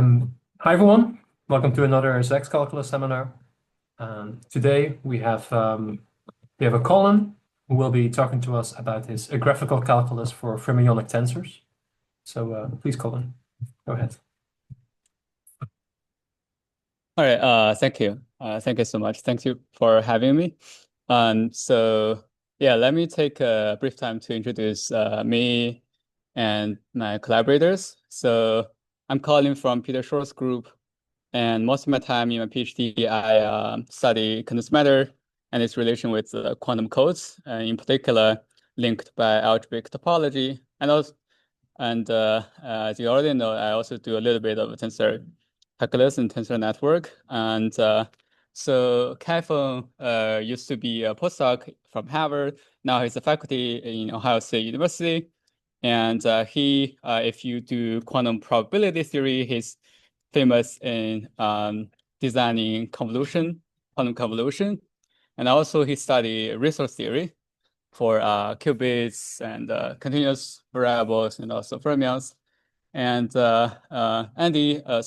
Hi everyone, welcome to another ZEX Calculus seminar. Today we have a Colin who will be talking to us about his graphical calculus for fermionic tensors. So please, Colin, go ahead. All right, thank you. Thank you so much. Thank you for having me. Let me take a brief time to introduce me and my collaborators. So I'm calling from Peter Shor's group, and most of my time in my PhD, I study condensed matter and its relation with quantum codes, in particular linked by algebraic topology. As you already know, I also do a little bit of tensor calculus and tensor network. So Kai-Feng used to be a postdoc from Harvard. Now he's a faculty in Ohio State University. And if you do quantum probability theory, he's famous in designing quantum convolution. And also he studied resource theory for qubits and continuous variables and also fermions. And Andy, I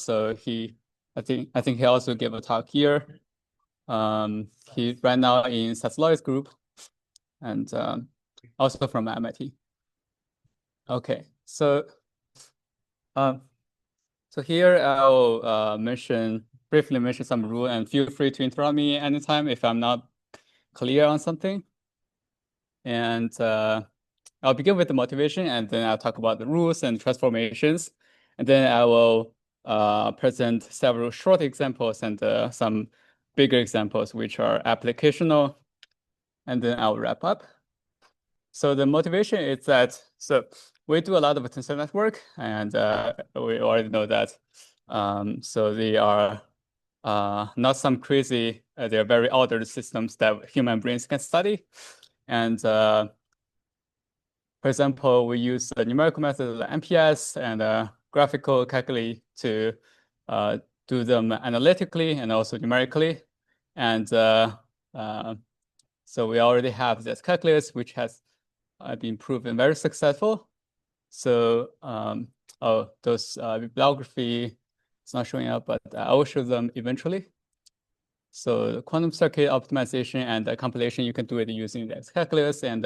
think he also gave a talk here. He's right now in Sasloy's group, and also from MIT. Okay, so here I'll briefly mention some rule, and feel free to interrupt me anytime if I'm not clear on something. And I'll begin with the motivation, and then I'll talk about the rules and transformations. And then I will present several short examples and some bigger examples, which are applicational. And then I'll wrap up. So the motivation is that, we do a lot of tensor network, and we already know that. So they are not some crazy, they're very ordered systems that human brains can study. And for example, we use the numerical method like MPS and graphical calculi to do them analytically and also numerically. And so we already have this calculus, which has been proven very successful. So those bibliography is not showing up, but I will show them eventually. So quantum circuit optimization and compilation, you can do it using the calculus, and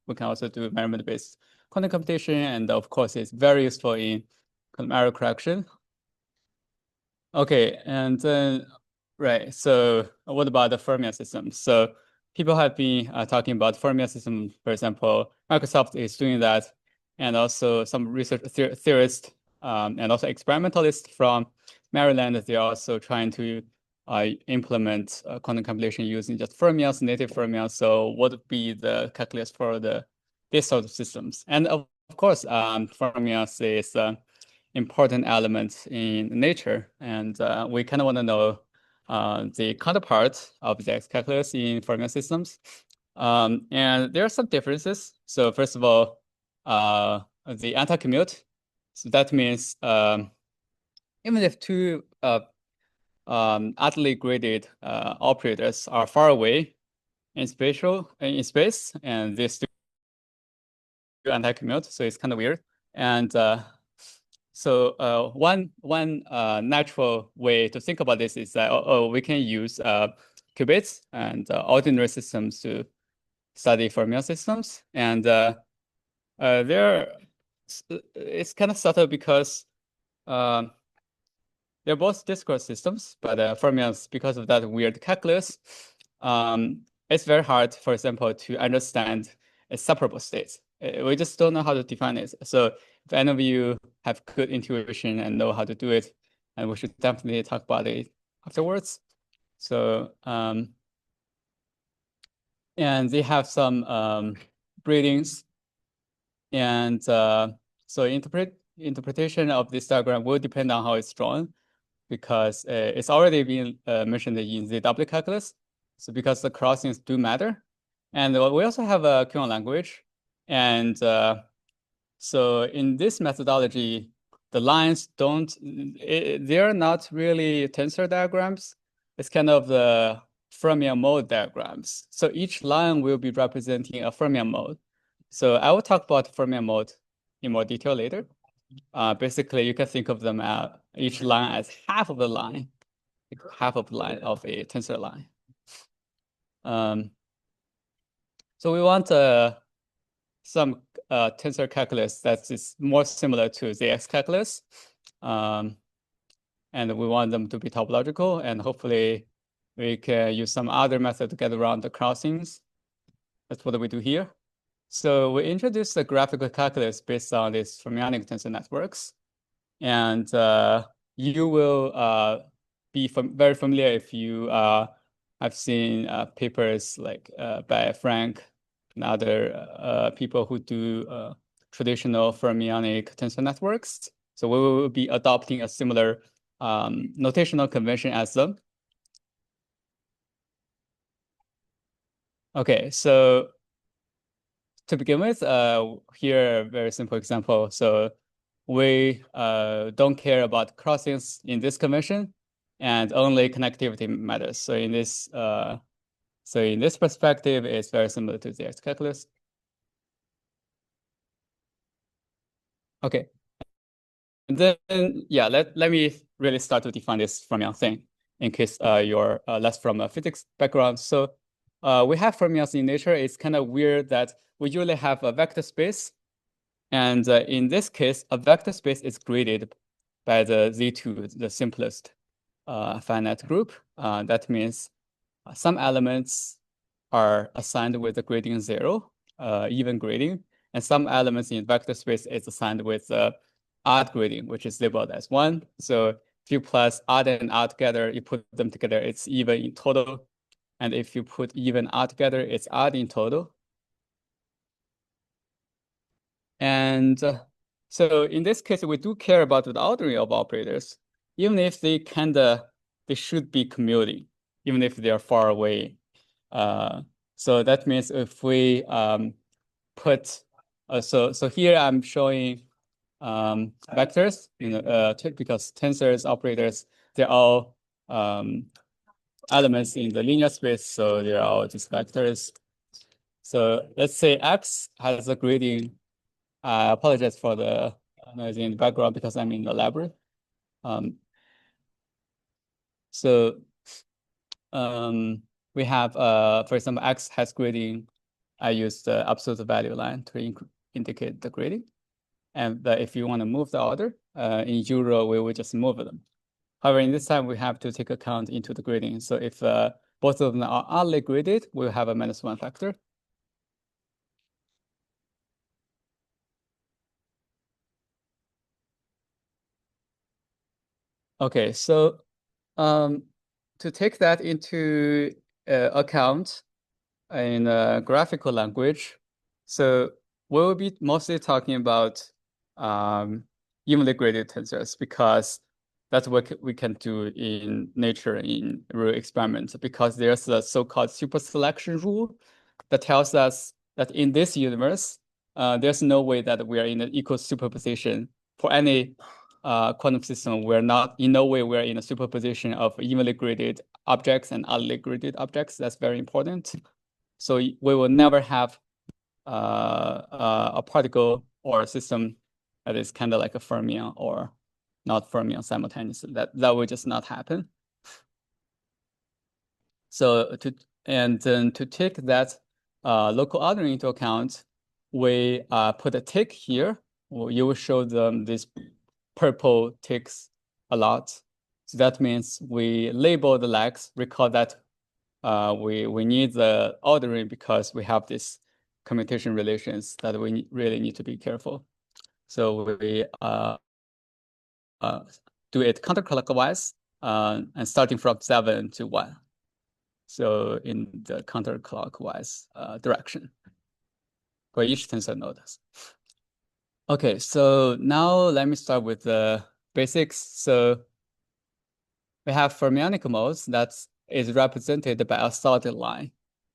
we can also do measurement-based quantum computation. And of course, it's very useful in quantum error correction. Okay, and then, right, so what about the fermion system? So people have been talking about fermion system. For example, Microsoft is doing that, and also some research theorists and also experimentalists from Maryland, they're also trying to implement quantum computation using just fermions, native fermions. So what would be the calculus for these sort of systems? And of course, fermions is an important element in nature, and we kind of want to know the counterpart of the calculus in fermion systems. And there are some differences. So first of all, the anti-commute. So that means even if two utterly graded operators are far away in space, and they still anti-commute, so it's kind of weird. And one natural way to think about this is that we can use qubits and ordinary systems to study fermion systems, and it's kind of subtle because they're both discrete systems, but fermions, because of that weird calculus, it's very hard, for example, to understand a separable state. We just don't know how to define it. So if any of you have good intuition and know how to do it, and we should definitely talk about it afterwards. So, and they have some breedings, and so interpretation of this diagram will depend on how it's drawn, because it's already been mentioned in the W calculus. So because the crossings do matter. And we also have a Qn language. And so in this methodology, the lines they're not really tensor diagrams. It's kind of the fermion mode diagrams. So each line will be representing a fermion mode. So I will talk about fermion mode in more detail later. basically you can think of them as each line as half of the line of a tensor line. So we want some tensor calculus that is more similar to ZX calculus. And we want them to be topological, and hopefully we can use some other method to get around the crossings. That's what we do here. So we introduced the graphical calculus based on these fermionic tensor networks. And you will be very familiar if you have seen papers like by Frank and other people who do traditional fermionic tensor networks. So we will be adopting a similar notational convention as them. Okay, so to begin with, here a very simple example. So we don't care about crossings in this convention, and only connectivity matters. So in this perspective, it's very similar to ZX calculus. Okay, and then yeah, let me really start to define this fermion thing in case you're less from a physics background. So we have fermions in nature. It's kind of weird that we usually have a vector space. And in this case, a vector space is graded by the Z2, the simplest finite group. That means some elements are assigned with the gradient 0, even grading, and some elements in vector space is assigned with odd gradient, which is labeled as 1. So if you plus odd and odd together, you put them together, it's even in total. And if you put even odd together, it's odd in total. And so in this case, we do care about the ordering of operators, even if they should be commuting, even if they are far away. So that means if we put, so here I'm showing vectors, because tensors, operators, they're all elements in the linear space, so they're all just vectors. So let's say X has a gradient. I apologize for the noise in the background because I'm in the library. We have, for example, X has grading. I use the absolute value line to indicate the grading. And if you want to move the order, in Euro, we will just move them. However, in this time, we have to take account into the grading. So if both of them are oddly graded, we'll have a -1 factor. Okay, so to take that into account in a graphical language, so we will be mostly talking about evenly graded tensors because that's what we can do in nature in real experiments, because there's a so-called super selection rule that tells us that in this universe, there's no way that we are in an equal superposition for any quantum system. We're not, in no way we're in a superposition of evenly graded objects and oddly graded objects. That's very important. So we will never have a particle or a system that is kind of like a fermion or not fermion simultaneously. That will just not happen. So then to take that local ordering into account, we put a tick here. You will show them these purple ticks a lot. So that means we label the legs. Recall that we need the ordering because we have these commutation relations that we really need to be careful. So we do it counterclockwise and starting from 7 to 1. So in the counterclockwise direction for each tensor node. Okay, so now let me start with the basics. So we have fermionic modes that is represented by a solid line.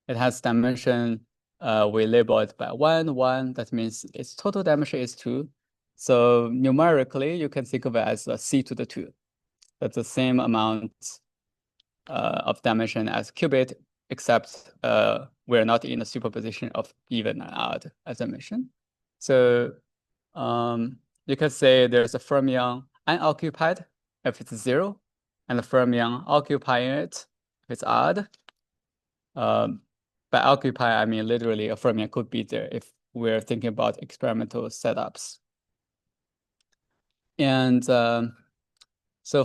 It has dimension, we label it by 1, 1. That means its total dimension is 2. So numerically, you can think of it as a c to the 2. That's the same amount of dimension as qubit, except we're not in a superposition of even and odd, as I mentioned. So you could say there's a fermion unoccupied if it's 0, and a fermion occupying it if it's odd. By occupy, I mean literally a fermion could be there if we're thinking about experimental setups. And so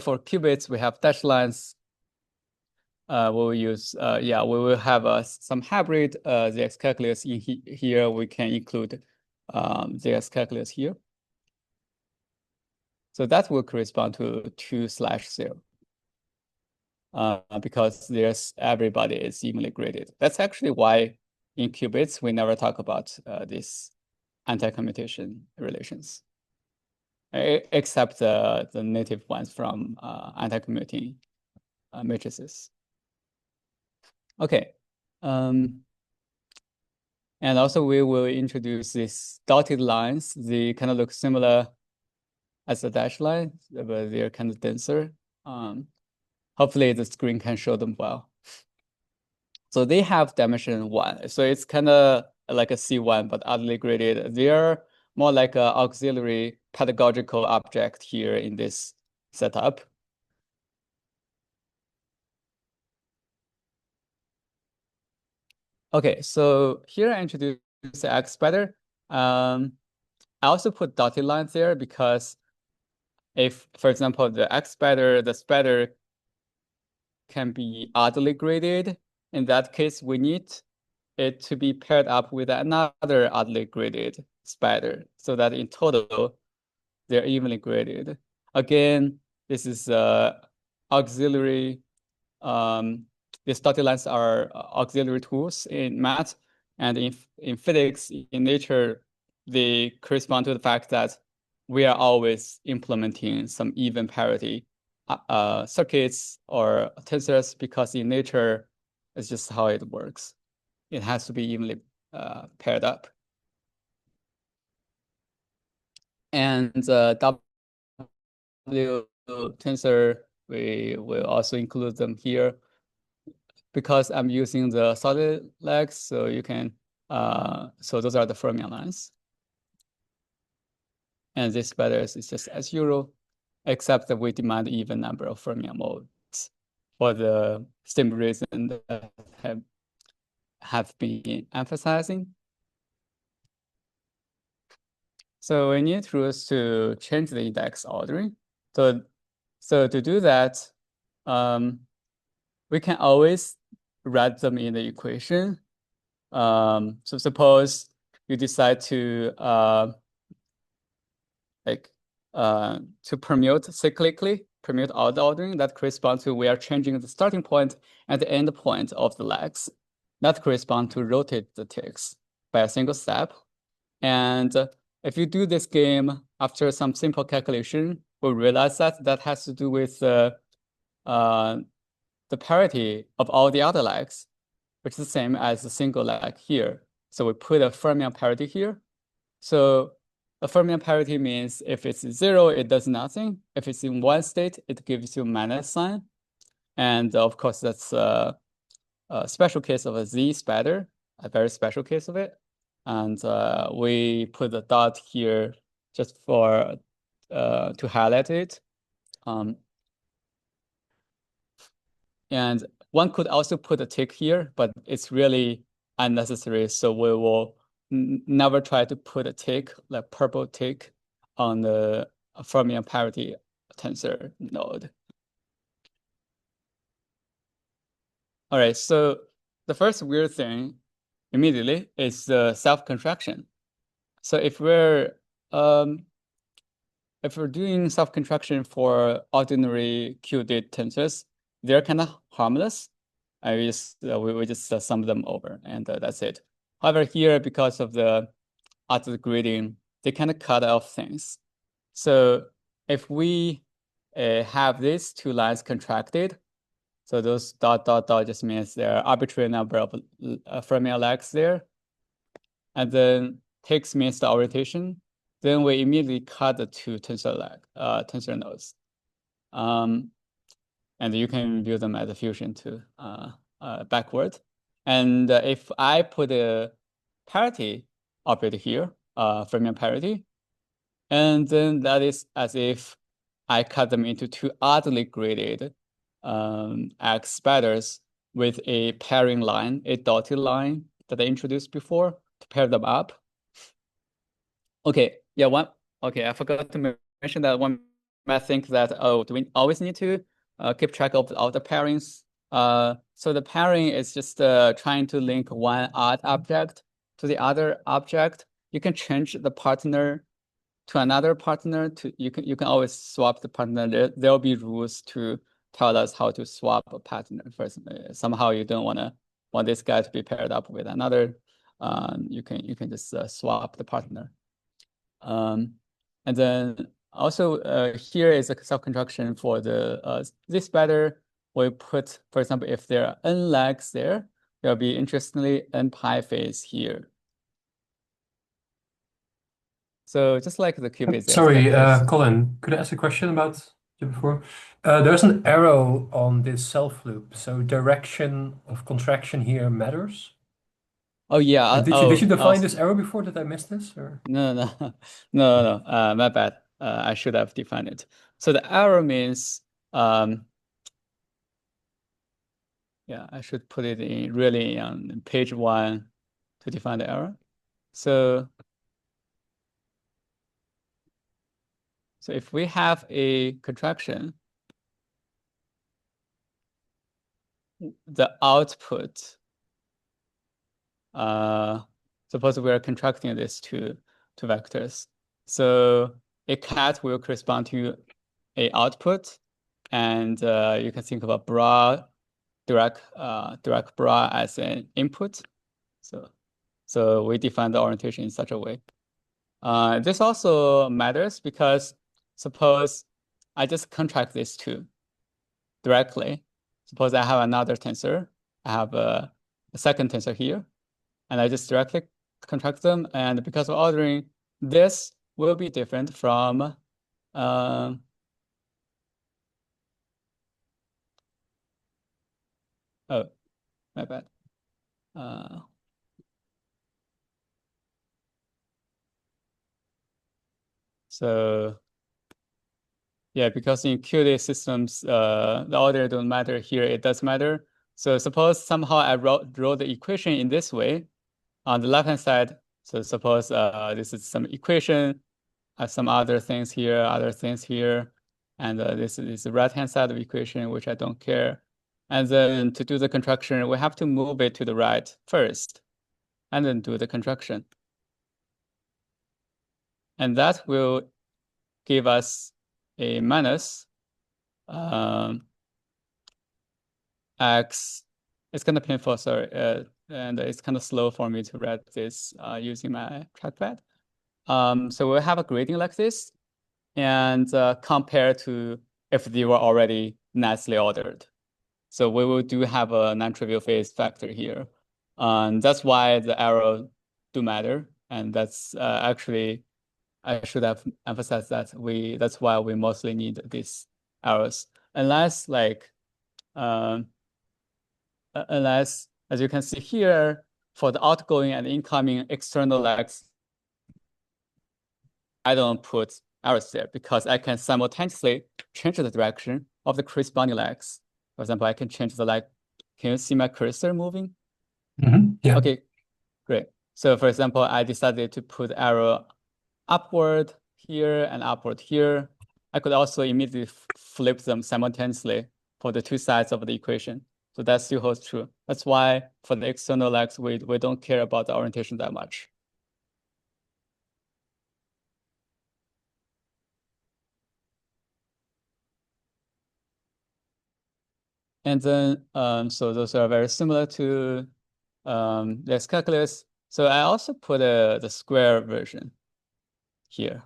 for qubits, we have dashed lines. We'll use, we will have some hybrid ZX calculus in here. We can include ZX calculus here. So that will correspond to 2/0. Because everybody is evenly graded. That's actually why in qubits, we never talk about these anti-commutation relations, except the native ones from anti-commuting matrices. Okay. And also we will introduce these dotted lines. They kind of look similar as the dashed line, but they're kind of denser. Hopefully the screen can show them well. So they have dimension 1. So it's kind of like a C1, but oddly graded. They're more like an auxiliary pedagogical object here in this setup. Okay, so here I introduce the X spider. I also put dotted lines there because if, for example, the spider can be oddly graded. In that case, we need it to be paired up with another oddly graded spider so that in total, they're evenly graded. Again, this is auxiliary. These dotted lines are auxiliary tools in math, and in physics, in nature, they correspond to the fact that we are always implementing some even parity circuits or tensors, because in nature, it's just how it works. It has to be evenly paired up. And W tensor, we will also include them here because I'm using the solid legs, so you can, so those are the fermion lines. And this spiders is just as usual, except that we demand even number of fermion modes for the same reason that have been emphasizing. So we need rules to change the index ordering. So to do that, we can always write them in the equation. So suppose you decide to permute cyclically, permute all the ordering, that corresponds to we are changing the starting point and the end point of the legs. That corresponds to rotate the ticks by a single step. And if you do this game after some simple calculation, we'll realize that that has to do with the parity of all the other legs, which is the same as the single leg here. So we put a fermion parity here. So a fermion parity means if it's 0, it does nothing. If it's in one state, it gives you minus sign. And of course, that's a special case of a Z spider, a very special case of it. And we put the dot here just for to highlight it. And one could also put a tick here, but it's really unnecessary. So we will never try to put a tick, like purple tick, on the fermion parity tensor node. All right, so the first weird thing immediately is the self-contraction. So if we're doing self-contraction for ordinary QD tensors, they're kind of harmless. We just sum them over, and that's it. However, here, because of the auto grading, they kind of cut off things. So if we have these two lines contracted, so those dot just means there are arbitrary number of fermion legs there, and then ticks means the orientation. Then we immediately cut the two tensor nodes. And you can view them as a fusion to backward. And if I put a parity operator here, fermion parity, And then that is as if I cut them into two oddly graded X spatters with a pairing line, a dotted line that I introduced before to pair them up. Okay, yeah, I forgot to mention that one might think that, oh, do we always need to keep track of all the pairings? So the pairing is just trying to link one odd object to the other object. You can change the partner to another partner. You can always swap the partner. There'll be rules to tell us how to swap a partner. First, somehow you don't want this guy to be paired up with another. You can just swap the partner. And then also here is a self-construction for the this spatter. We put, for example, if there are n legs there, there'll be interestingly n pi phase here. So just like the qubits, Sorry, Colin, could I ask a question about you before? There's an arrow on this self loop, so direction of contraction here matters. Oh yeah. Did you define this arrow before? Did I miss this? Or? No. My bad. I should have defined it. So the arrow means yeah, I should put it in really on page 1 to define the arrow. So if we have a contraction, the output, suppose we are contracting these two vectors. So a cat will correspond to a output, and you can think of a direct bra as an input. So we define the orientation in such a way. This also matters because suppose I just contract these two directly. Suppose I have another tensor. I have a second tensor here, and I just directly contract them. And because of ordering, this will be different from oh, my bad. So yeah, because in QD systems, the order don't matter. Here it does matter. So suppose somehow I wrote the equation in this way on the left-hand side. So suppose this is some equation, some other things here, and this is the right-hand side of the equation, which I don't care. And then to do the contraction, we have to move it to the right first, and then do the contraction. And that will give us a minus x. It's kind of painful, sorry, and it's kind of slow for me to write this using my trackpad. So we'll have a grading like this, and compare to if they were already nicely ordered. So we will do have a non-trivial phase factor here. That's why the arrow do matter, and that's actually I should have emphasized that that's why we mostly need these arrows, unless unless, as you can see here, for the outgoing and incoming external legs, I don't put arrows there because I can simultaneously change the direction of the corresponding legs. For example, I can change the leg. Can you see my cursor moving? Yeah. Okay, great. So for example, I decided to put arrow upward here and upward here. I could also immediately flip them simultaneously for the two sides of the equation. So that still holds true. That's why for the external legs, we don't care about the orientation that much. And then, so those are very similar to this calculus. So I also put the square version here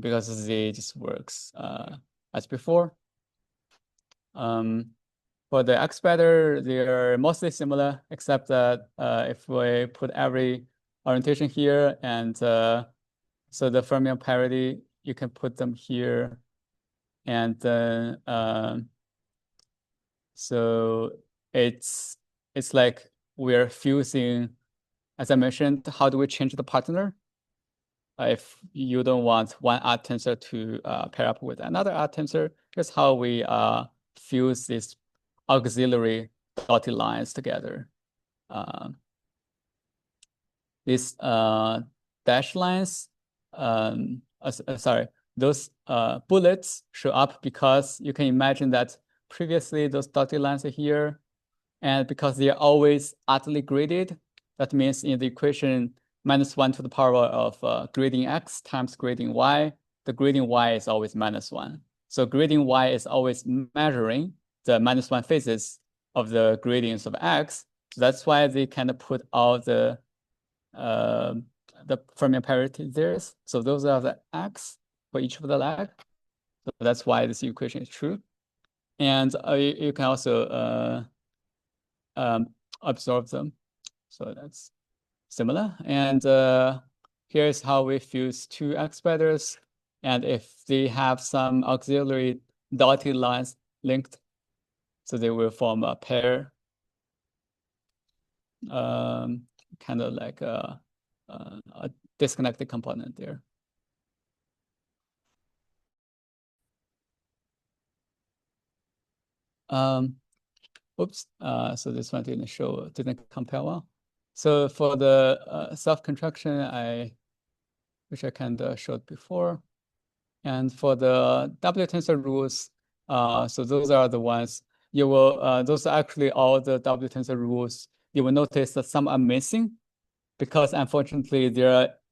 because it just works as before. For the X scatter, they're mostly similar, except that if we put every orientation here, and so the fermion parity, you can put them here, and then so it's like we're fusing, as I mentioned, how do we change the partner? if you don't want one odd tensor to pair up with another odd tensor, here's how we fuse these auxiliary dotted lines together. These dashed lines, sorry, those bullets show up because you can imagine that previously those dotted lines are here, and because they are always oddly graded, that means in the equation -1 to the power of grading x times grading y, the grading y is always -1. So grading y is always measuring the -1 phases of the gradients of x. So that's why they kind of put all the Fermion parity there. So those are the x for each of the leg. So that's why this equation is true. And you can also absorb them. So that's similar. And here's how we fuse two x spiders. And if they have some auxiliary dotted lines linked, so they will form a pair, kind of like a disconnected component there. Oops, so this one didn't compare well. So for the self-contraction, which I kind of showed before. And for the W tensor rules, so those are the ones you will, those are actually all the W tensor rules. You will notice that some are missing because unfortunately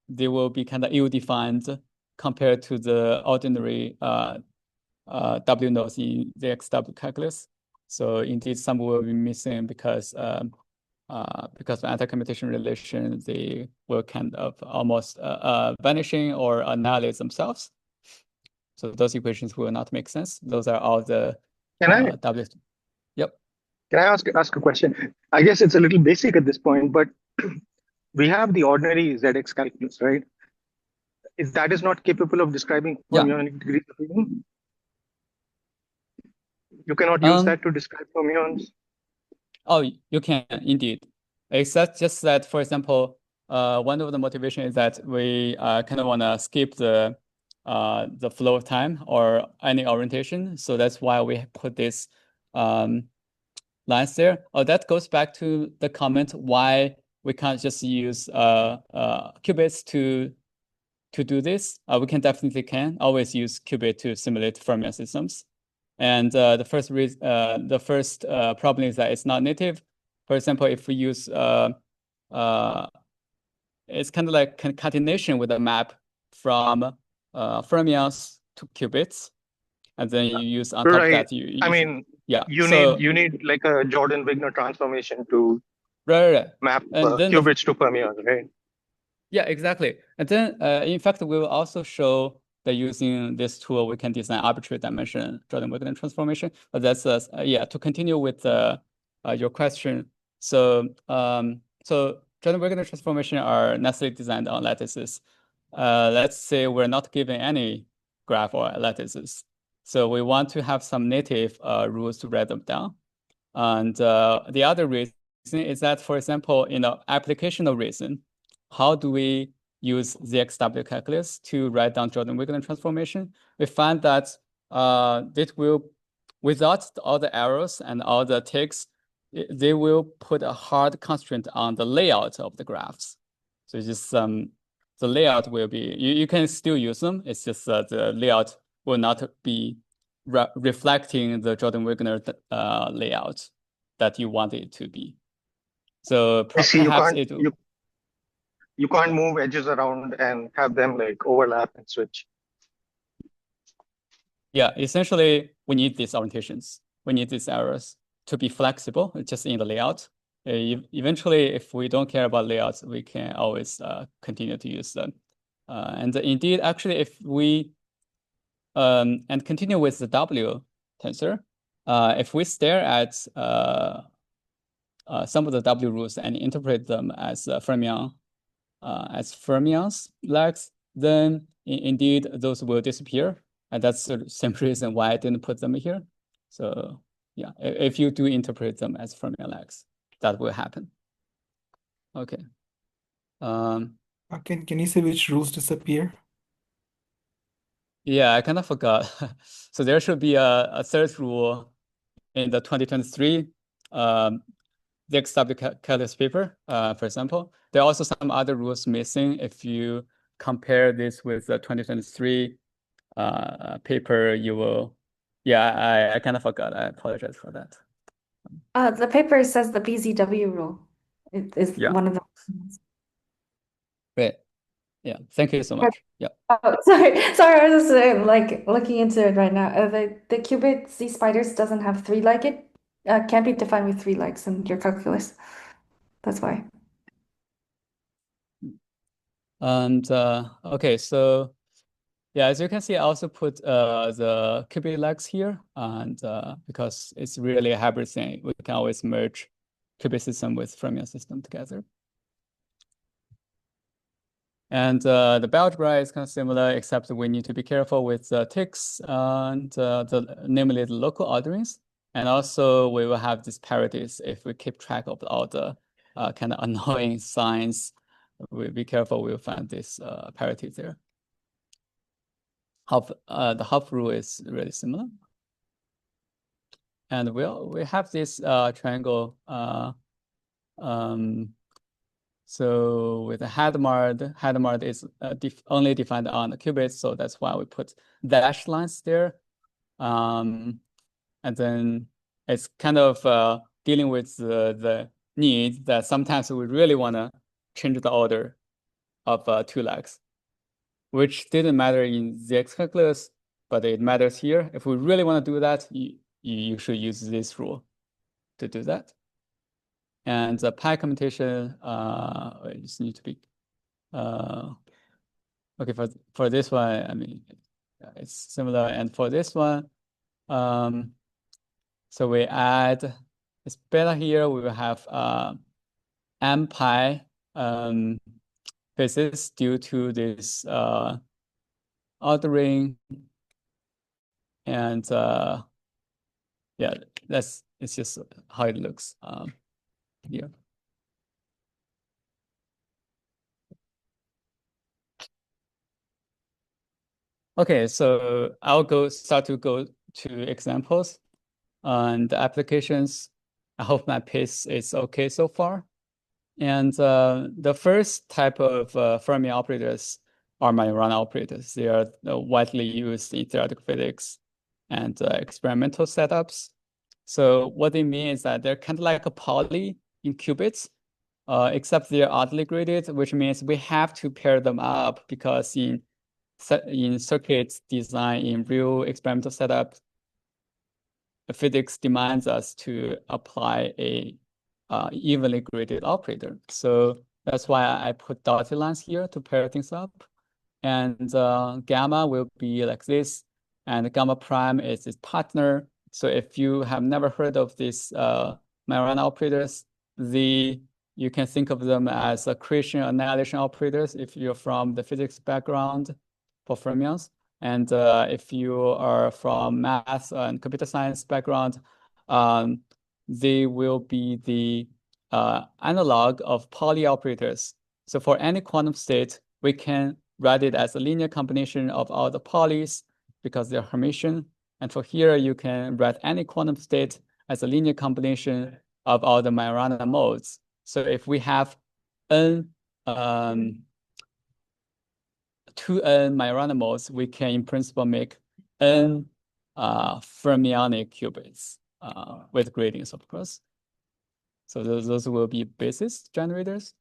they will be kind of ill-defined compared to the ordinary W nodes in the XW calculus. So indeed, some will be missing because of anti-commutation relation, they will kind of almost vanishing or annihilate themselves. So those equations will not make sense. Those are all the W. Yep. Can I ask a question? I guess it's a little basic at this point, but we have the ordinary ZX calculus, right? If that is not capable of describing fermionic degrees of freedom, you cannot use that to describe fermions. Oh, you can indeed. Except just that, for example, one of the motivation is that we kind of want to skip the flow of time or any orientation. So that's why we put this lines there. Oh, that goes back to the comment why we can't just use qubits to do this. We can definitely always use qubit to simulate fermion systems. And the first problem is that it's not native. For example, if we use it's kind of like concatenation with a map from fermions to qubits, and then you use on top of that. You need like a Jordan-Wigner transformation to map qubits to fermions, right? Yeah, exactly. And then, in fact, we will also show that using this tool, we can design arbitrary dimension Jordan-Wigner transformation. But that's to continue with your question. So, Jordan-Wigner transformation are necessarily designed on lattices. Let's say we're not given any graph or lattices. So we want to have some native rules to write them down. And the other reason is that, for example, in an applicational reason, how do we use the XW calculus to write down Jordan-Wigner transformation? We find that it will, without all the arrows and all the ticks, they will put a hard constraint on the layout of the graphs. So just the layout will be, you can still use them. It's just the layout will not be reflecting the Jordan-Wigner layout that you want it to be. So perhaps you can't move edges around and have them like overlap and switch. Yeah, essentially, we need these orientations. We need these errors to be flexible, just in the layout. Eventually, if we don't care about layouts, we can always continue to use them. And indeed, actually, if we and continue with the W tensor, if we stare at some of the W rules and interpret them as fermions legs, then indeed those will disappear. And that's the same reason why I didn't put them here. So yeah, if you do interpret them as fermion legs, that will happen. Okay. Can you say which rules disappear? Yeah, I kind of forgot. So there should be a third rule in the 2023 the XW calculus paper, for example. There are also some other rules missing. If you compare this with the 2023 paper, you will, yeah, I kind of forgot. I apologize for that. The paper says the BZW rule is Yeah. one of the. Great. Yeah, thank you so much. Yeah. Oh, sorry, I was just like looking into it right now. The qubit Z spiders doesn't have three like it. Can't be defined with three likes in your calculus. That's why. And okay, so yeah, as you can see, I also put the qubit legs here, and because it's really a hybrid thing, we can always merge qubit system with fermion system together. And the algebra is kind of similar, except we need to be careful with the ticks and namely the local orderings. And also we will have these parities if we keep track of all the kind of annoying signs. We'll be careful, we'll find this parity there. The half rule is really similar. And we have this triangle. So with the Hadamard is only defined on the qubits, so that's why we put dashed lines there. And then it's kind of dealing with the need that sometimes we really want to change the order of two legs, which didn't matter in ZX calculus, but it matters here. If we really want to do that, you should use this rule to do that. And the pi commutation, it just need to be, okay, for this one, I mean, it's similar. And for this one, so we add this beta here, we will have m pi phases due to this ordering. And yeah, it's just how it looks here. Okay, so I'll start to go to examples and applications. I hope my pace is okay so far. And the first type of Fermi operators are Majorana operators. They are widely used in theoretical physics and experimental setups. So what they mean is that they're kind of like a poly in qubits, except they're oddly graded, which means we have to pair them up because in circuit design, in real experimental setup, physics demands us to apply a evenly graded operator. So that's why I put dotted lines here to pair things up. And gamma will be like this, and gamma prime is its partner. So if you have never heard of these Majorana operators, you can think of them as accretion annihilation operators if you're from the physics background for fermions. And if you are from math and computer science background, they will be the analog of Pauli operators. So for any quantum state, we can write it as a linear combination of all the Paulis because they're Hermitian. And for here, you can write any quantum state as a linear combination of all the Majorana modes. So if we have n 2n Majorana modes, we can in principle make n fermionic qubits with gradients, of course. So those will be basis generators.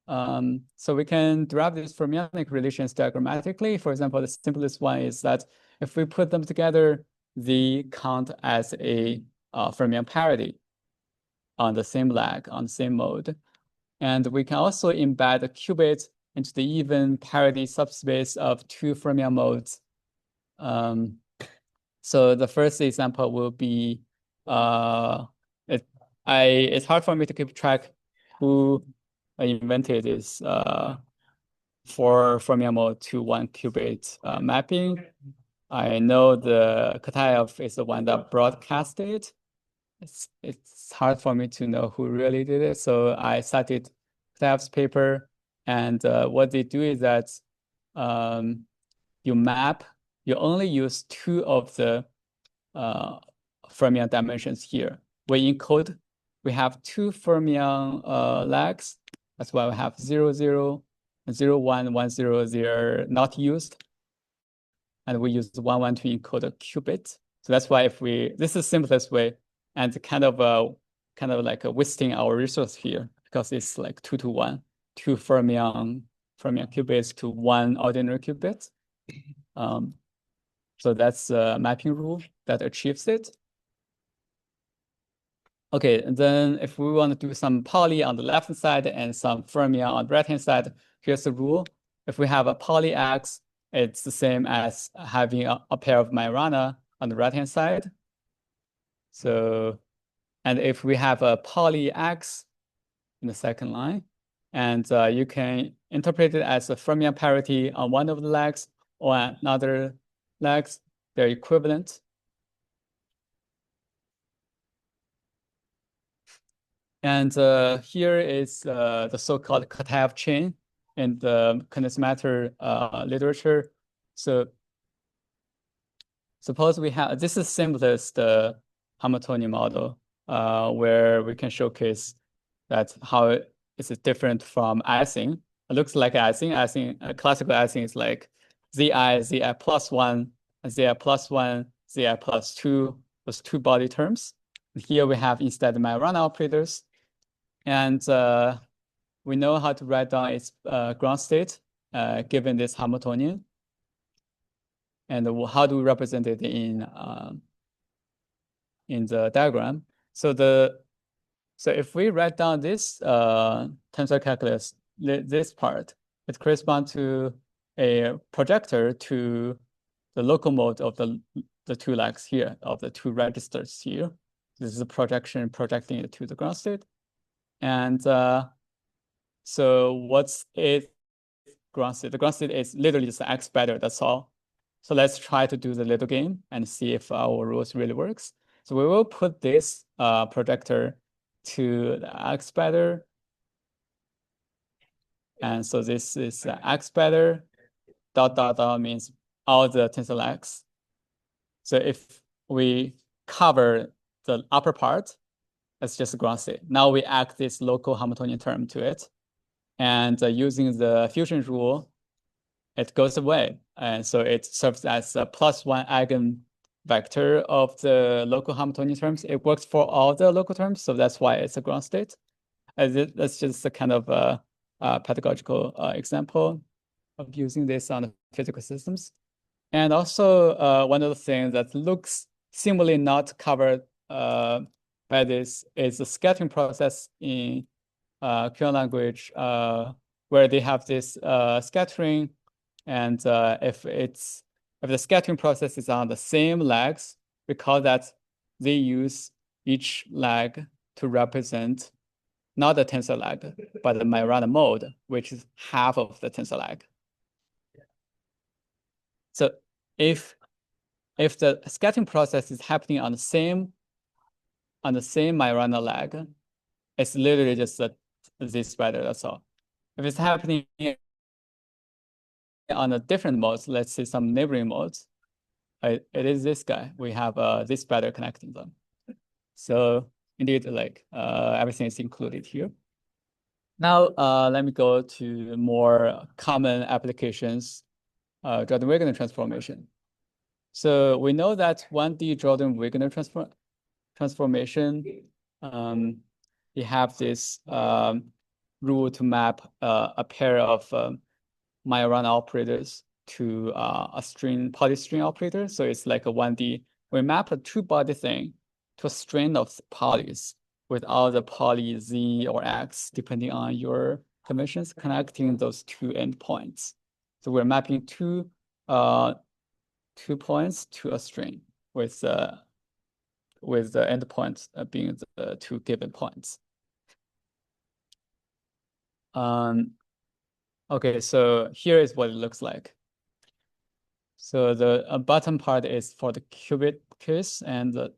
So we can derive these fermionic relations diagrammatically. For example, the simplest one is that if we put them together, they count as a fermion parity on the same leg, on the same mode. And we can also embed a qubit into the even parity subspace of two fermion modes. So the first example will be, it's hard for me to keep track who invented this 4 fermion mode to 1 qubit mapping. I know the Kataev is the one that broadcasted. It's hard for me to know who really did it. So I cited Kataev's paper And what they do is that you only use 2 of the fermion dimensions here. We have 2 fermion legs. That's why we have 0, 0, and 0, 1, 1, 0. They're not used. And we use 1, 1 to encode a qubit. So that's why this is the simplest way, and kind of like wasting our resource here, because it's like 2 to 1, 2 fermion qubits to 1 ordinary qubit. So that's a mapping rule that achieves it. Okay, and then if we want to do some poly on the left-hand side and some fermion on the right-hand side, here's the rule. If we have a poly X, it's the same as having a pair of Majorana on the right-hand side. So, and if we have a poly X in the second line, and you can interpret it as a fermion parity on one of the legs or another legs, they're equivalent. And here is the so-called Kataev chain in the condensed matter literature. So suppose we have, this is simplest Hamiltonian model where we can showcase that how it's different from icing. It looks like icing. Classical icing is like Zi plus 1, Zi plus 1, Zi plus 2, those 2 body terms. And here we have instead Majorana operators. And we know how to write down its ground state given this Hamiltonian. And how do we represent it in the diagram? So if we write down this tensor calculus, this part, it corresponds to a projector to the local mode of the 2 legs here, of the 2 registers here. This is a projection projecting it to the ground state. And so what's its ground state? The ground state is literally just X better, that's all. So let's try to do the little game and see if our rules really works. So we will put this projector to the X better. And so this is X better, ... means all the tensor legs. So if we cover the upper part, that's just ground state. Now we add this local Hamiltonian term to it. And using the fusion rule, it goes away. And so it serves as a +1 eigenvector of the local Hamiltonian terms. It works for all the local terms, so that's why it's a ground state. That's just a kind of pedagogical example of using this on the physical systems. And also one of the things that looks seemingly not covered by this is the scattering process in Qn language, where they have this scattering, and if the scattering process is on the same legs, we call that they use each leg to represent not the tensor leg, but the Majorana mode, which is half of the tensor leg. So if the scattering process is happening on the same Majorana leg, it's literally just this spider, that's all. If it's happening on a different modes, let's say some neighboring modes, it is this guy. We have this spider connecting them. So indeed, like everything is included here. Now let me go to more common applications, Jordan-Wegener transformation. So we know that 1D Jordan-Wegener transformation, you have this rule to map a pair of Majorana operators to a polystring operator. So it's like a 1D. We map a 2-body thing to a string of polys with all the poly Z or X, depending on your conventions, connecting those 2 endpoints. So we're mapping two points to a string with the endpoints being the 2 given points. Okay, so here is what it looks like. So the bottom part is for the qubit case, and the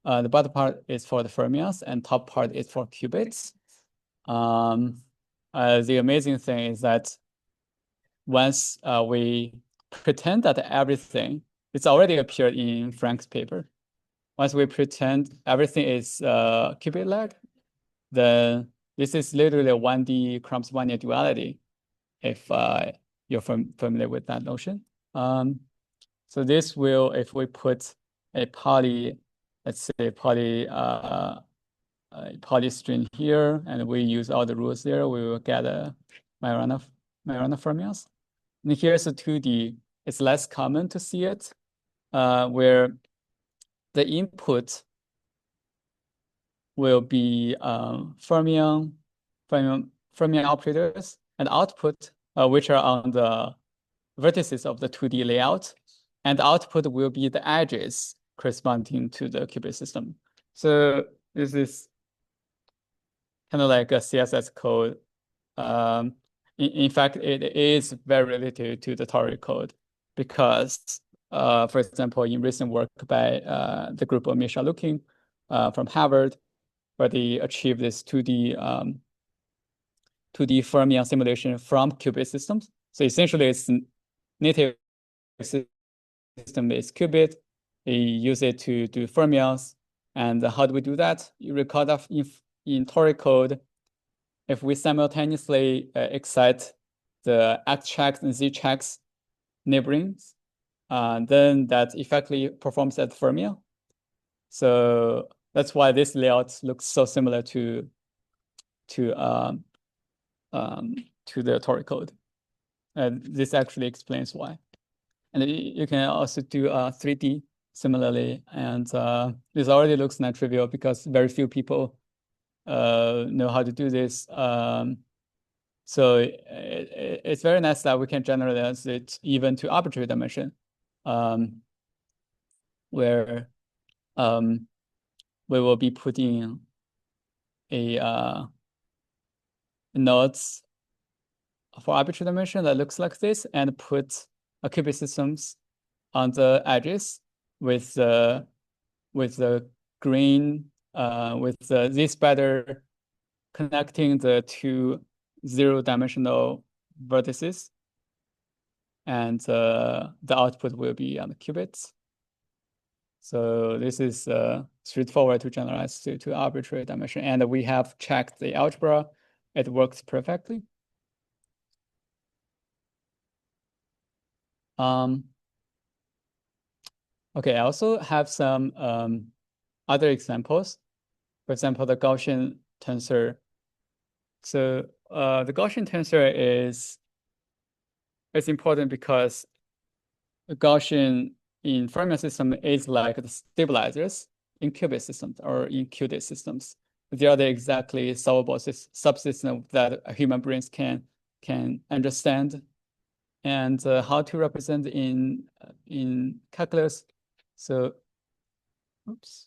bottom part is for the fermions, and top part is for qubits. the amazing thing is that once we pretend that everything, it's already appeared in Frank's paper. Once we pretend everything is qubit-like, then this is literally a 1D Krom's-Wanier duality, if you're familiar with that notion. So this will, if we put a poly, let's say poly string here, and we use all the rules there, we will get a Majorana fermions. And here's a 2D. It's less common to see it, where the input will be fermion operators, and output, which are on the vertices of the 2D layout, and the output will be the edges corresponding to the qubit system. So this is kind of like a CSS code. In fact, it is very related to the toric code because, for example, in recent work by the group of Misha Lukin from Harvard, where they achieved this 2D fermion simulation from qubit systems. So essentially, its native system is qubit. They use it to do fermions. And how do we do that? You recall that in toric code, if we simultaneously excite the X checks and Z checks neighborings, then that effectively performs at fermion. So that's why this layout looks so similar to the toric code. And this actually explains why. And you can also do 3D similarly. And this already looks non-trivial because very few people know how to do this. So it's very nice that we can generalize it even to arbitrary dimension, where we will be putting a nodes for arbitrary dimension that looks like this, and put a qubit systems on the edges with the green with the Z spider connecting the two zero-dimensional vertices, and the output will be on the qubits. So this is straightforward to generalize to arbitrary dimension, and we have checked the algebra. It works perfectly. Okay, I also have some other examples. For example, the Gaussian tensor. So the Gaussian tensor is important because the Gaussian in fermion system is like the stabilizers in qubit systems or in qubit systems. They are the exactly solvable subsystems that human brains can understand, and how to represent in calculus. So, oops.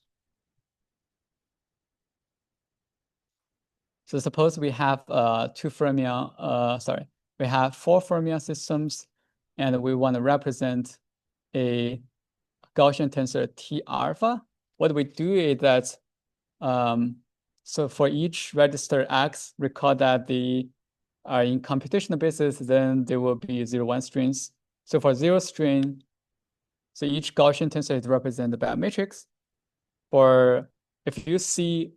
So suppose we have we have 4 fermion systems, and we want to represent a Gaussian tensor T alpha. What we do is that, so for each register X, recall that they are in computational basis, then there will be 0, 1 strings. So for 0 string, so each Gaussian tensor is represented by a matrix. For if you see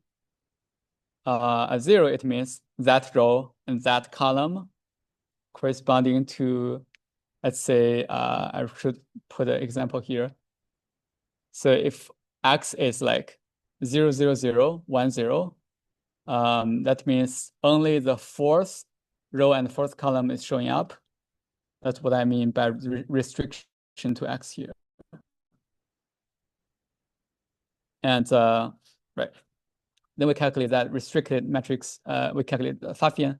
a 0, it means that row and that column corresponding to, let's say, I should put an example here. So if X is like 0, 0, 0, 1, 0, that means only the 4th row and 4th column is showing up. That's what I mean by restriction to X here. And right, then we calculate that restricted matrix. We calculate the Pfaffian,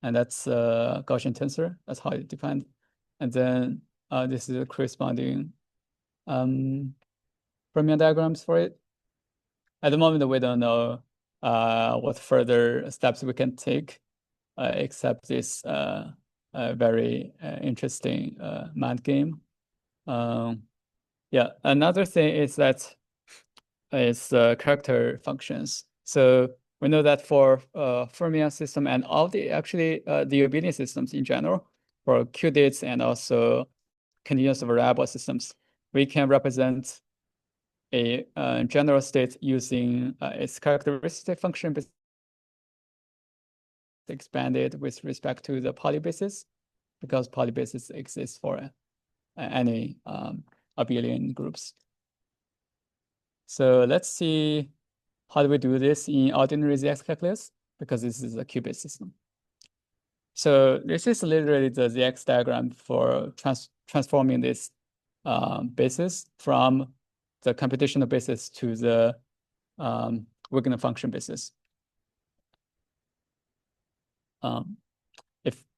and that's Gaussian tensor. That's how it's defined. And then this is the corresponding fermion diagrams for it. At the moment, we don't know what further steps we can take, except this very interesting mind game. Yeah, another thing is that it's character functions. So we know that for fermionic system and all the the abelian systems in general, for qubits and also continuous variable systems, we can represent a general state using its characteristic function expanded with respect to the Pauli basis, because Pauli basis exists for any abelian groups. So let's see how do we do this in ordinary ZX calculus, because this is a qubit system. So this is literally the ZX diagram for transforming this basis from the computational basis to the Wigner function basis.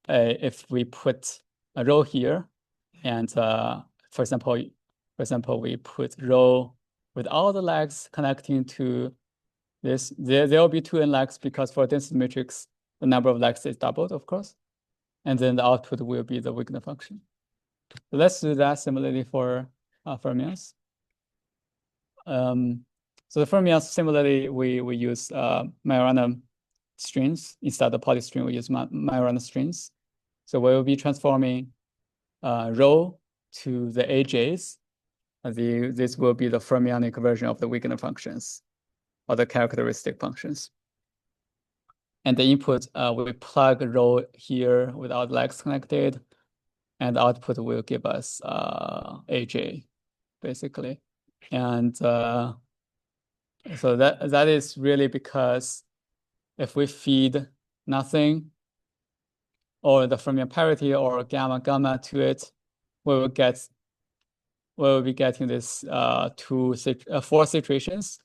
If we put a row here, and for example, we put row with all the legs connecting to this, there will be 2n legs, because for a density matrix, the number of legs is doubled, of course. And then the output will be the Wigner function. So let's do that similarly for fermions. So the fermions, similarly, we use Majorana strings. Instead of polystring, we use Majorana strings. So we will be transforming rho to the AJs. This will be the fermionic version of the Wigner functions, or the characteristic functions. And the input, we plug rho here without legs connected, and the output will give us AJ, basically. And so that is really because if we feed nothing, or the fermion parity or gamma gamma to it, we will be getting this 4 situations,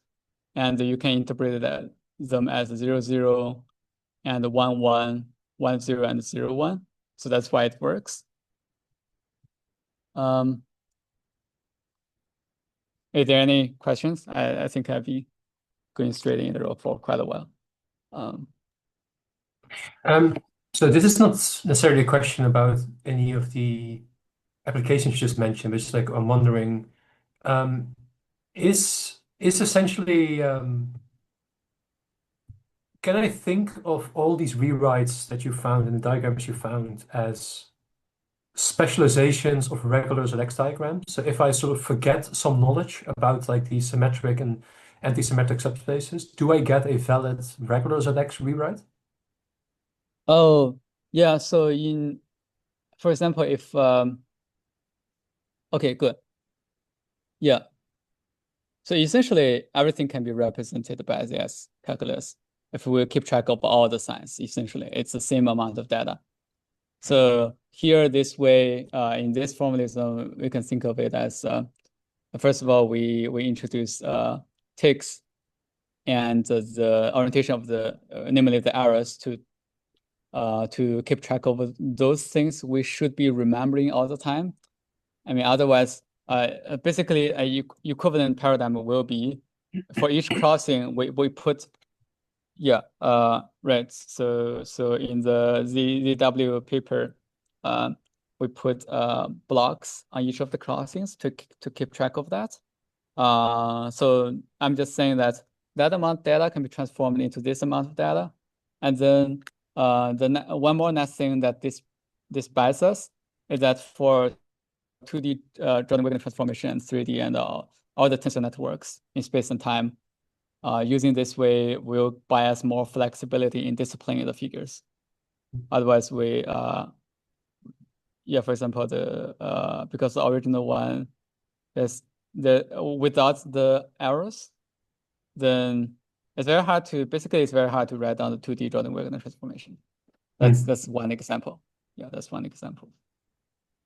and you can interpret them as 0, 0, and 1, 1, 1, 0, and 0, 1. So that's why it works. Is there any questions? I think I've been going straight in the row for quite a while. So this is not necessarily a question about any of the applications you just mentioned, but it's like I'm wondering, is essentially can I think of all these rewrites that you found and the diagrams you found as specializations of regular ZX diagrams? So if I sort of forget some knowledge about like the symmetric and anti-symmetric subspaces, do I get a valid regular ZX rewrite? Oh, yeah. So for example, if okay, good. Yeah. So essentially, everything can be represented by ZX calculus if we keep track of all the signs. Essentially, it's the same amount of data. So here, this way, in this formalism, we can think of it as first of all, we introduce ticks and the orientation of namely the arrows to keep track of those things we should be remembering all the time. I mean, otherwise, basically, a equivalent paradigm will be for each crossing we put, yeah, right. So in the ZW paper, we put blocks on each of the crossings to keep track of that. So I'm just saying that amount of data can be transformed into this amount of data, and then one more nice thing that this buys us is that for 2D Jordan-Wigner transformation and 3D and all the tensor networks in space and time, using this way will buy us more flexibility in disciplining the figures. Otherwise, we for example, because the original one is without the arrows, then it's very hard to write down the 2D Jordan-Wigner transformation. That's one example. Yeah, that's one example.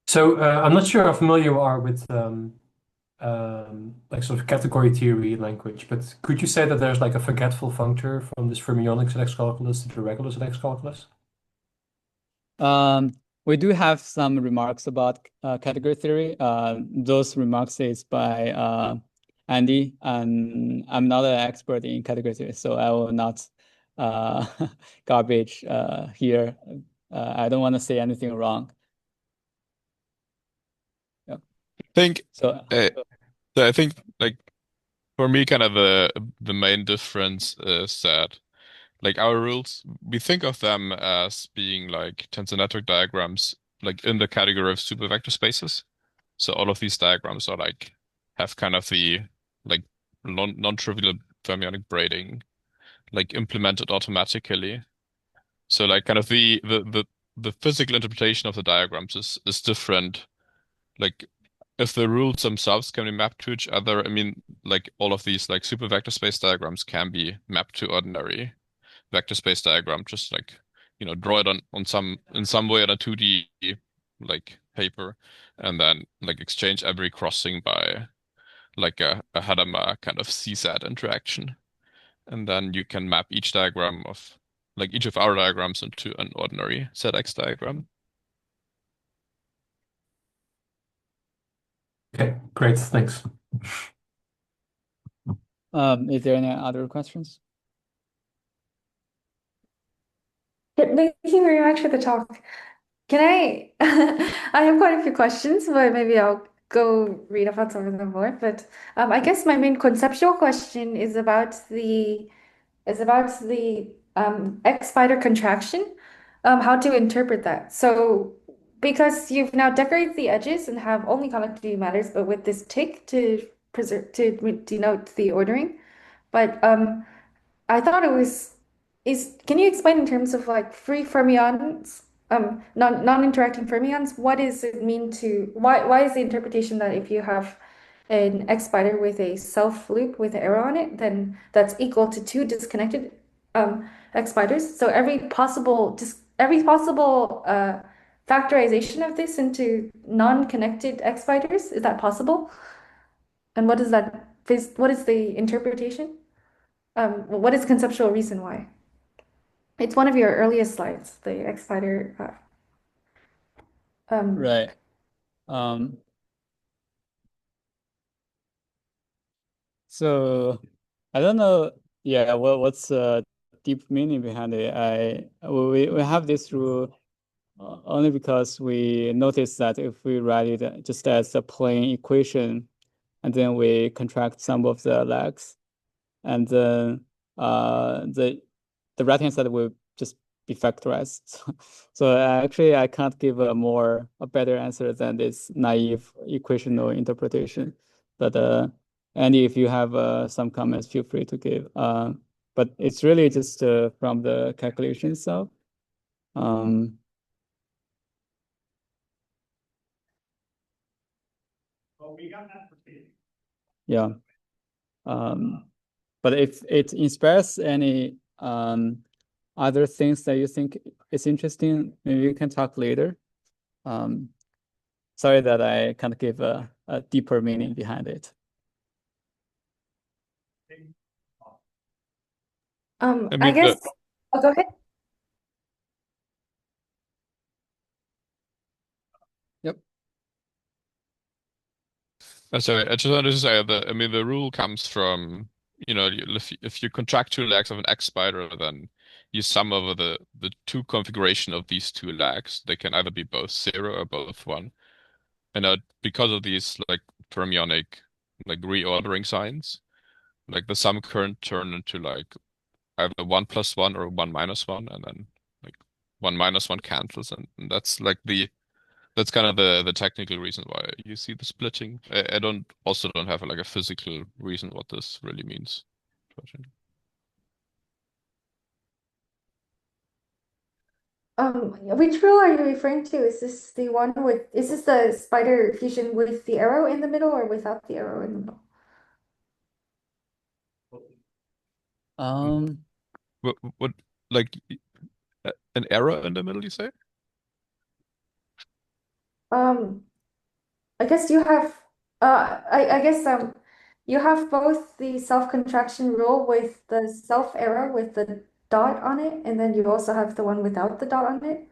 So I'm not sure how familiar you are with like sort of category theory language, but could you say that there's like a forgetful functor from this fermionic ZX calculus to the regular ZX calculus? We do have some remarks about category theory. Those remarks is by Andy, and I'm not an expert in category theory, so I will not garbage here. I don't want to say anything wrong. Yeah. So I think like for me, kind of the main difference is that like our rules, we think of them as being like tensor network diagrams, like in the category of super vector spaces. So all of these diagrams are like have kind of the like non-trivial fermionic braiding like implemented automatically. So like kind of the physical interpretation of the diagrams is different. Like if the rules themselves can be mapped to each other, I mean, like all of these like super vector space diagrams can be mapped to ordinary vector space diagram, just like, draw it on some in some way on a 2D like paper, and then like exchange every crossing by like a Hadamard kind of CSAT interaction. And then you can map each diagram of like each of our diagrams into an ordinary ZX diagram. Okay, great, thanks. Is there any other questions? Thank you very much for the talk. Can I? I have quite a few questions, but maybe I'll go read about some of them more. But I guess my main conceptual question is about the X spider contraction, how to interpret that. So because you've now decorated the edges and have only connectivity matters, but with this tick to denote the ordering. But I thought it was can you explain in terms of like free fermions, non-interacting fermions, what does it mean to why is the interpretation that if you have an X spider with a self loop with an arrow on it, then that's equal to two disconnected X spiders. So every possible factorization of this into non-connected X spiders, is that possible? And what is the interpretation? What is conceptual reason why? It's one of your earliest slides, the X spider. Right. So I don't know. Yeah, what's the deep meaning behind it? We have this rule only because we noticed that if we write it just as a plain equation, and then we contract some of the legs, and then the right hand side will just be factorized. So actually, I can't give a better answer than this naive equational interpretation. But Andy, if you have some comments, feel free to give. But it's really just from the calculation itself. Yeah. But if it inspires any other things that you think is interesting, maybe you can talk later. Sorry that I can't give a deeper meaning behind it. I guess. Oh, go ahead. Yep. Sorry, I just wanted to say that I mean the rule comes from, if you contract two legs of an X spider, then you sum over the two configuration of these two legs. They can either be both 0 or both 1. And because of these like fermionic like reordering signs, like the sum current turn into like either 1 + 1 or 1 - 1, and then like 1 - 1 cancels, and that's like that's kind of the technical reason why you see the splitting. I don't have like a physical reason what this really means. Which rule are you referring to? Is this the spider fusion with the arrow in the middle or without the arrow in the middle? What like an arrow in the middle, you say? I guess you have I guess you have both the self-contraction rule with the self arrow with the dot on it, and then you also have the one without the dot on it.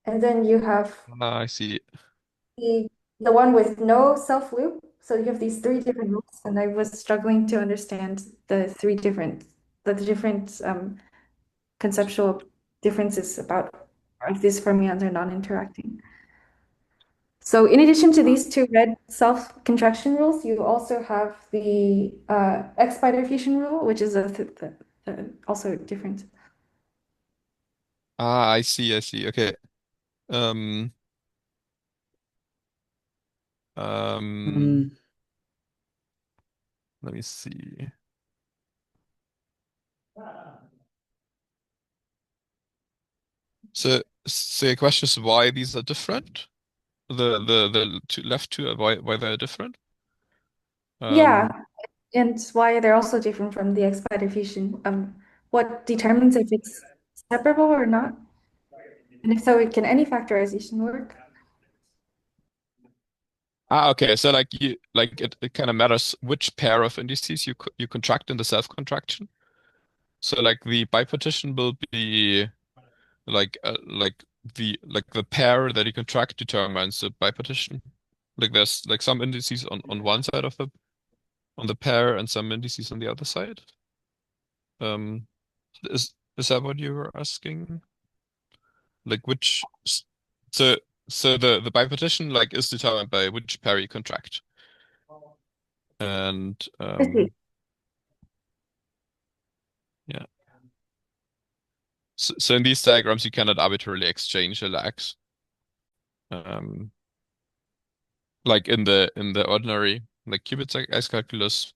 And then you have I see. the one with no self loop. So you have these three different rules, and I was struggling to understand the different conceptual differences about if these fermions are non-interacting. So in addition to these two red self-contraction rules, you also have the X spider fusion rule, which is also different. Ah, I see. Okay. Mm, Let me see. So your question is why these are different? The two left two, why they're different? Yeah, and why they're also different from the X-spider fusion. What determines if it's separable or not? And if so, can any factorization work? Okay. So like it kind of matters which pair of indices you contract in the self-contraction. So like the bipartition will be like the pair that you contract determines the bipartition. Like there's like some indices on one side of the pair and some indices on the other side. Is that what you were asking? Like which so the bipartition like is determined by which pair you contract. And I see. yeah. So in these diagrams you cannot arbitrarily exchange the lags. Like in the ordinary like qubit ice calculus,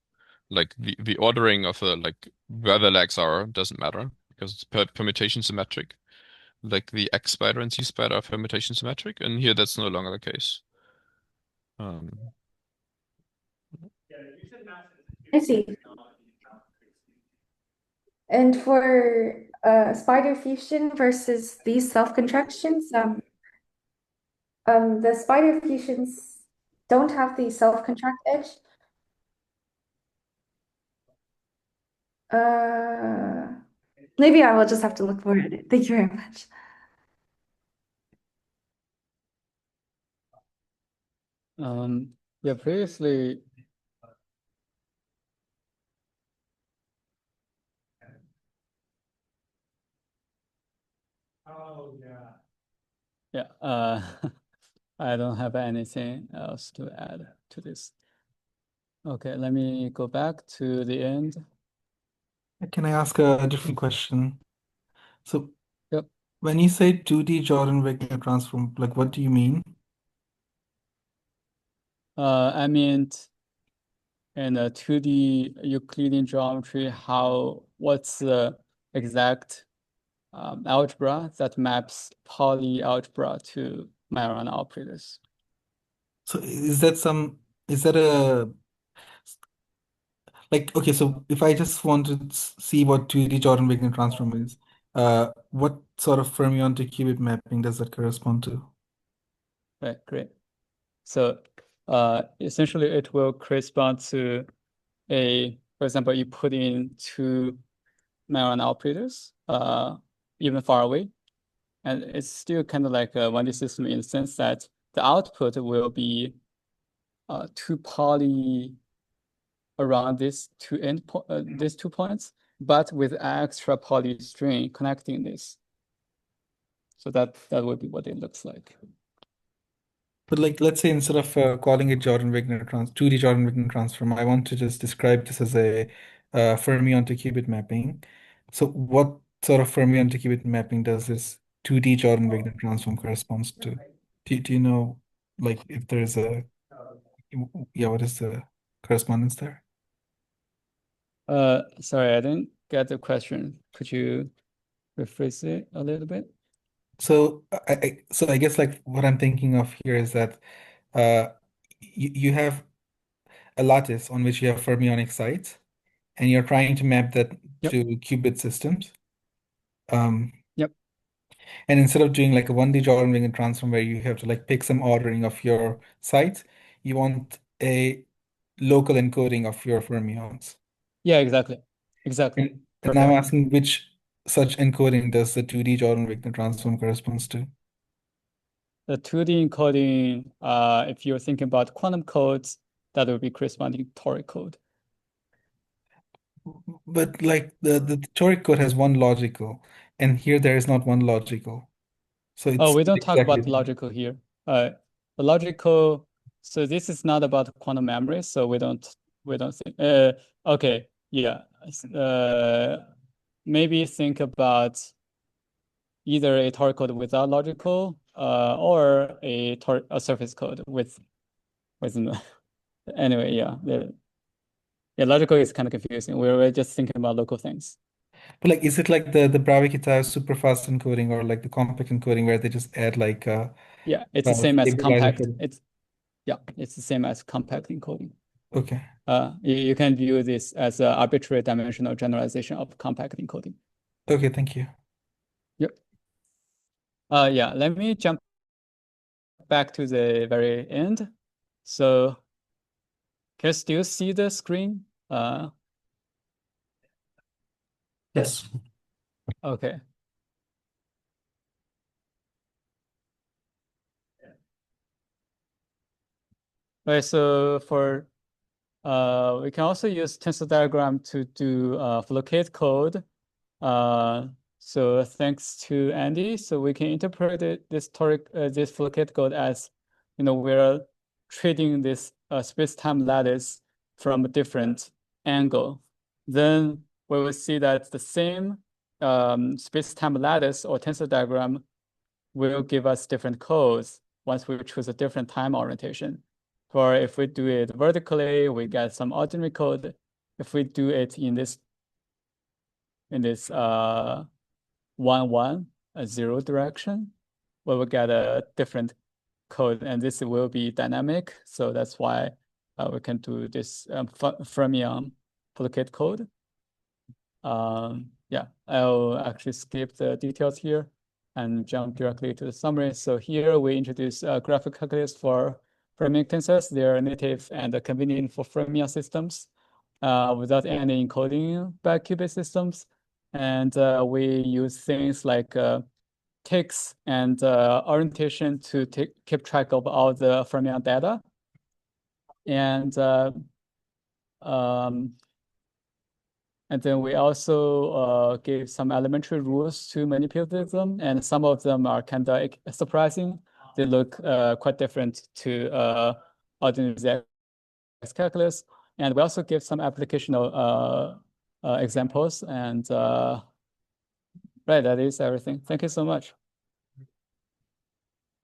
like the ordering of like where the lags are doesn't matter because it's permutation symmetric. Like the X spider and C spider are permutation symmetric, and here that's no longer the case. I see. And for spider fusion versus these self-contractions, the spider fusions don't have the self-contract edge. Maybe I will just have to look more at it. Thank you very much. yeah, previously, yeah, I don't have anything else to add to this. Okay, let me go back to the end. Can I ask a different question? So Yep. when you say 2D Jordan-Wigner transform, like what do you mean? I meant in a 2D Euclidean geometry, what's the exact algebra that maps Pauli algebra to Majorana operators? So is that a like okay, so if I just want to see what 2D Jordan-Wigner transform is, what sort of fermion to qubit mapping does that correspond to? Right, great. So essentially it will correspond to for example, you put in two Majorana operators, even far away. And it's still kind of like a 1D system in the sense that the output will be two Pauli around these these 2 points, but with extra Pauli string connecting this. So that would be what it looks like. But like, let's say instead of calling it 2D Jordan-Wigner transform, I want to just describe this as a fermion to qubit mapping. So what sort of fermion to qubit mapping does this 2D Jordan-Wigner transform corresponds to? Do you know, like, if there's what is the correspondence there? Sorry, I didn't get the question. Could you rephrase it a little bit? So I guess like what I'm thinking of here is that uh, you have a lattice on which you have fermionic sites, and you're trying to map that Yep. to qubit systems. Yep. And instead of doing like a 1D Jordan-Wigner transform where you have to like pick some ordering of your sites, you want a local encoding of your fermions. Yeah, exactly. And I'm asking which such encoding does the 2D Jordan-Wigner transform corresponds to? The 2D encoding, if you're thinking about quantum codes, that would be corresponding toric code. But like the toric code has one logical, and here there is not one logical. So Oh, it's we don't talk exactly about the logical here. The logical, so this is not about quantum memory, so we don't think. Okay, yeah. maybe think about either a toric code without logical, or a surface code with anyway, yeah. Logical is kind of confusing. We're just thinking about local things. But like, is it like the Brahms super fast encoding or like the compact encoding where they just add like yeah, it's the same as stabilizer compact. It's the same as compact encoding. Okay. You can view this as an arbitrary dimensional generalization of compact encoding. Okay, thank you. Yep. Yeah, let me jump back to the very end. So can you still see the screen? Yes. Okay. Right, so for we can also use tensor diagram to do flocate code. So thanks to Andy, so we can interpret this flocate code as, we're treating this space-time lattice from a different angle. Then we will see that the same space-time lattice or tensor diagram will give us different codes once we choose a different time orientation. For if we do it vertically, we get some ordinary code. If we do it in this 1, 1, 0 direction, we will get a different code, and this will be dynamic. So that's why we can do this fermion flocate code. Yeah, I'll actually skip the details here and jump directly to the summary. So here we introduce graphical calculus for Fermionic tensors. They are native and convenient for fermion systems without any encoding by qubit systems. And we use things like ticks and orientation to keep track of all the fermion data. And then we also gave some elementary rules to manipulate them, and some of them are kind of surprising. They look quite different to ordinary ZX calculus. And we also give some applicational examples. And right, that is everything. Thank you so much.